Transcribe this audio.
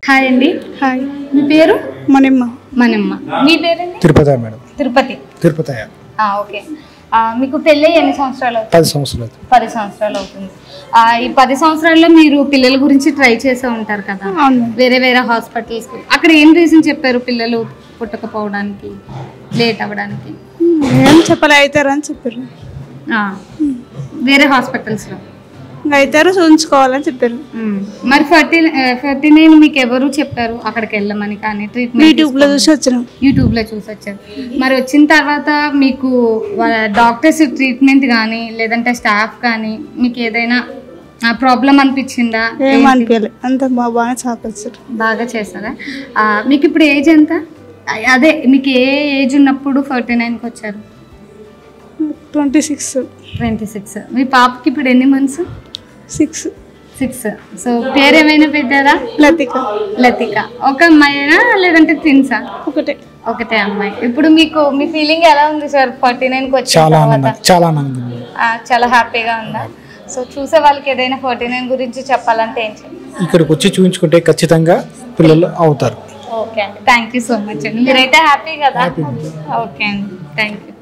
Hi అండి. Hi. మీ పేరు? మనమ్మ. మనమ్మ. మీ పేరండి? తిరుపతి మేడం. తిరుపతి. ఓకే. మీకు పెళ్ళి ఎన్ని సంవత్సరాలు అవుతుంది? 10 సంవత్సరాలు. 10 సంవత్సరాలు అవుతుంది. ఈ 10 సంవత్సరాల్లో మీరు పిల్లల గురించి ట్రై చేసే ఉంటారు కదా, వేరే వేరే హాస్పిటల్స్. అక్కడ ఏం రీజన్ చెప్పారు పిల్లలు పుట్టకపోవడానికి, లేట్ అవ్వడానికి? ఏం చెప్పాలి, అవుతారని చెప్పారు. వేరే హాస్పిటల్స్లో అవుతారు, చూపించుకోవాలని చెప్పారు. మరి 49 మీకు ఎవరు చెప్పారు అక్కడికి వెళ్ళమని? కానీ ట్రీట్మెంట్ యూట్యూబ్లో చూసి వచ్చాను. యూట్యూబ్లో చూసి వచ్చారు. మరి వచ్చిన తర్వాత మీకు డాక్టర్స్ ట్రీట్మెంట్ కానీ లేదంటే స్టాఫ్ కానీ మీకు ఏదైనా ప్రాబ్లం అనిపించిందా? ఏమనిపించలేదు, అంత బాగానే సాకొచ్చారు. బాగా చేస్తారా? మీకు ఇప్పుడు ఏజ్ ఎంత? అదే మీకు ఏ ఏజ్ ఉన్నప్పుడు 49కి వచ్చారు? 26. మీ పాపకి ఇప్పుడు ఎన్ని మంత్స్? 6. సో పేరు ఏమైనా పెట్టారా? లతిక. ఒక అమ్మాయినా లేదంటే ట్విన్సా? ఒకటే అమ్మాయి. ఇప్పుడు మీకు మీ ఫీలింగ్ ఎలా ఉంది సార్ 49కి వచ్చి? చాలా హ్యాపీగా ఉందా? సో చూసే వాళ్ళకి ఏదైనా 49 గురించి చెప్పాలంటే ఏం చేయాలి? ఇక్కడికి వచ్చి చూపించుకుంటే ఖచ్చితంగా పిల్లలు అవుతారు. ఓకే అండి, థ్యాంక్ యూ సో మచ్ అండి. మీరైతే హ్యాపీ కదా? ఓకే అండి, థ్యాంక్ యూ.